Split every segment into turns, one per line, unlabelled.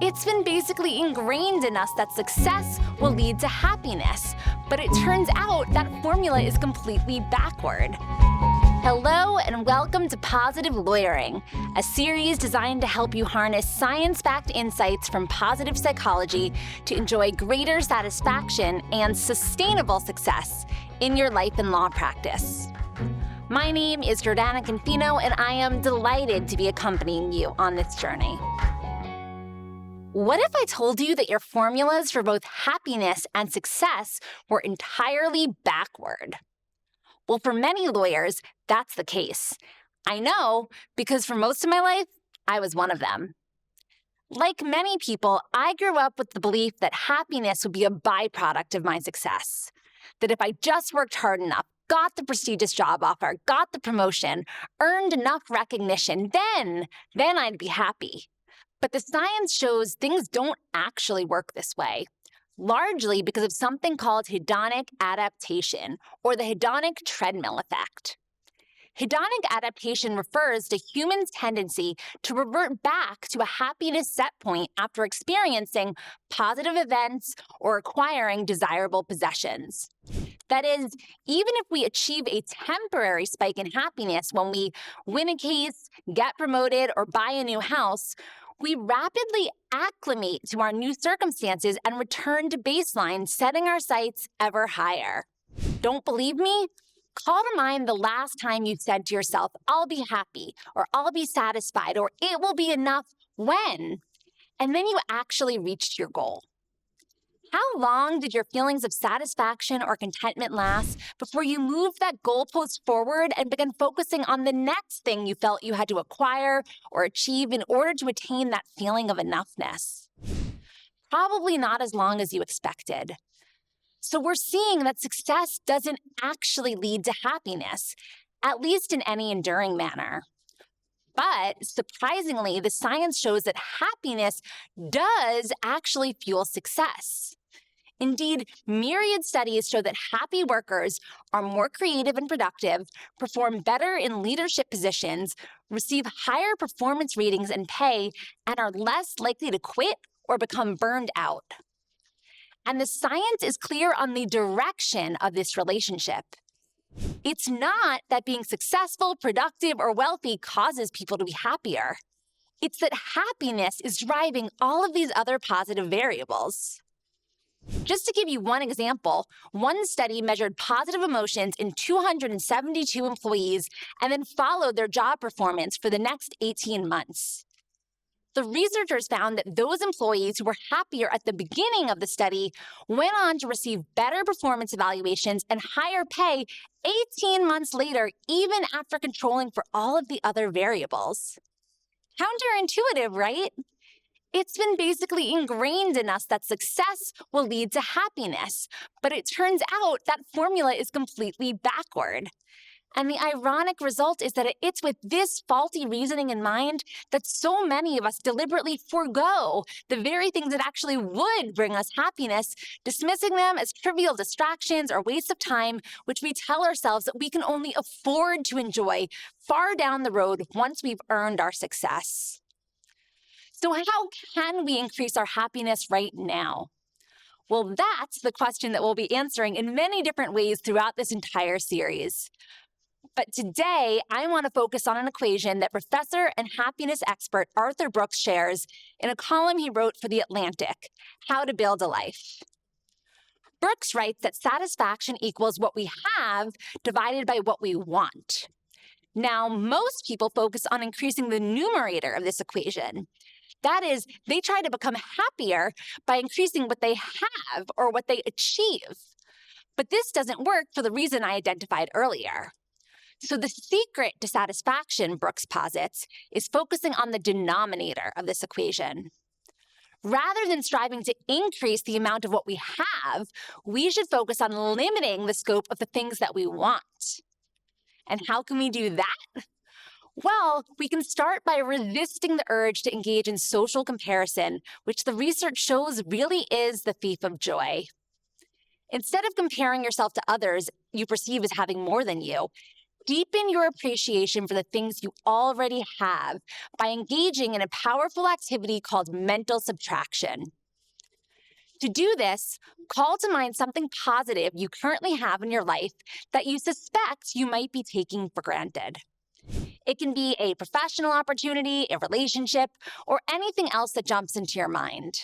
It's been basically ingrained in us that success will lead to happiness, but it turns out that formula is completely backward. Hello and welcome to Positive Lawyering, a series designed to help you harness science-backed insights from positive psychology to enjoy greater satisfaction and sustainable success in your life and law practice. My name is Jordana Confino, and I am delighted to be accompanying you on this journey. What if I told you that your formulas for both happiness and success were entirely backward? Well, for many lawyers, that's the case. I know, because for most of my life, I was one of them. Like many people, I grew up with the belief that happiness would be a byproduct of my success. That if I just worked hard enough, got the prestigious job offer, got the promotion, earned enough recognition, then I'd be happy. But the science shows things don't actually work this way, largely because of something called hedonic adaptation, or the hedonic treadmill effect. Hedonic adaptation refers to humans' tendency to revert back to a happiness set point after experiencing positive events or acquiring desirable possessions. That is, even if we achieve a temporary spike in happiness when we win a case, get promoted, or buy a new house, we rapidly acclimate to our new circumstances and return to baseline, setting our sights ever higher. Don't believe me? Call to mind the last time you said to yourself, "I'll be happy," or "I'll be satisfied," or "it will be enough when," and then you actually reached your goal. How long did your feelings of satisfaction or contentment last before you moved that goalpost forward and began focusing on the next thing you felt you had to acquire or achieve in order to attain that feeling of enoughness? Probably not as long as you expected. So we're seeing that success doesn't actually lead to happiness, at least in any enduring manner. But surprisingly, the science shows that happiness does actually fuel success. Indeed, myriad studies show that happy workers are more creative and productive, perform better in leadership positions, receive higher performance ratings and pay, and are less likely to quit or become burned out. And the science is clear on the direction of this relationship. It's not that being successful, productive, or wealthy causes people to be happier. It's that happiness is driving all of these other positive variables. Just to give you one example, one study measured positive emotions in 272 employees and then followed their job performance for the next 18 months. The researchers found that those employees who were happier at the beginning of the study went on to receive better performance evaluations and higher pay 18 months later, even after controlling for all of the other variables. Counterintuitive, right? It's been basically ingrained in us that success will lead to happiness, but it turns out that formula is completely backward. And the ironic result is that it's with this faulty reasoning in mind that so many of us deliberately forego the very things that actually would bring us happiness, dismissing them as trivial distractions or wastes of time, which we tell ourselves that we can only afford to enjoy far down the road once we've earned our success. So how can we increase our happiness right now? Well, that's the question that we'll be answering in many different ways throughout this entire series. But today, I want to focus on an equation that professor and happiness expert Arthur Brooks shares in a column he wrote for The Atlantic, How to Build a Life. Brooks writes that satisfaction equals what we have divided by what we want. Now, most people focus on increasing the numerator of this equation. That is, they try to become happier by increasing what they have or what they achieve. But this doesn't work for the reason I identified earlier. So the secret to satisfaction, Brooks posits, is focusing on the denominator of this equation. Rather than striving to increase the amount of what we have, we should focus on limiting the scope of the things that we want. And how can we do that? Well, we can start by resisting the urge to engage in social comparison, which the research shows really is the thief of joy. Instead of comparing yourself to others you perceive as having more than you, Deepen your appreciation for the things you already have by engaging in a powerful activity called mental subtraction. To do this, call to mind something positive you currently have in your life that you suspect you might be taking for granted. It can be a professional opportunity, a relationship, or anything else that jumps into your mind.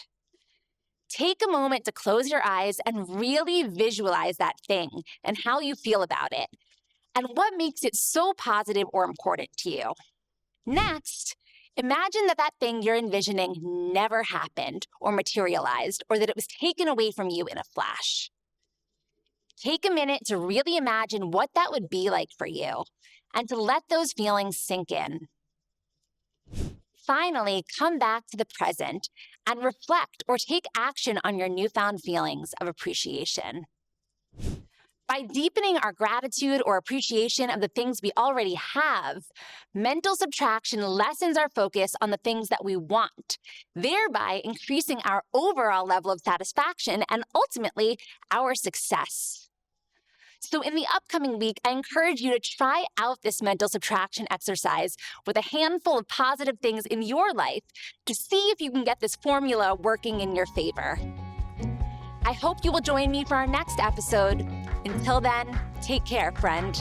Take a moment to close your eyes and really visualize that thing and how you feel about it, and what makes it so positive or important to you. Next, imagine that that thing you're envisioning never happened or materialized, or that it was taken away from you in a flash. Take a minute to really imagine what that would be like for you, and to let those feelings sink in. Finally, come back to the present and reflect or take action on your newfound feelings of appreciation. By deepening our gratitude or appreciation of the things we already have, mental subtraction lessens our focus on the things that we want, thereby increasing our overall level of satisfaction and ultimately our success. So in the upcoming week, I encourage you to try out this mental subtraction exercise with a handful of positive things in your life to see if you can get this formula working in your favor. I hope you will join me for our next episode. Until then, take care, friend.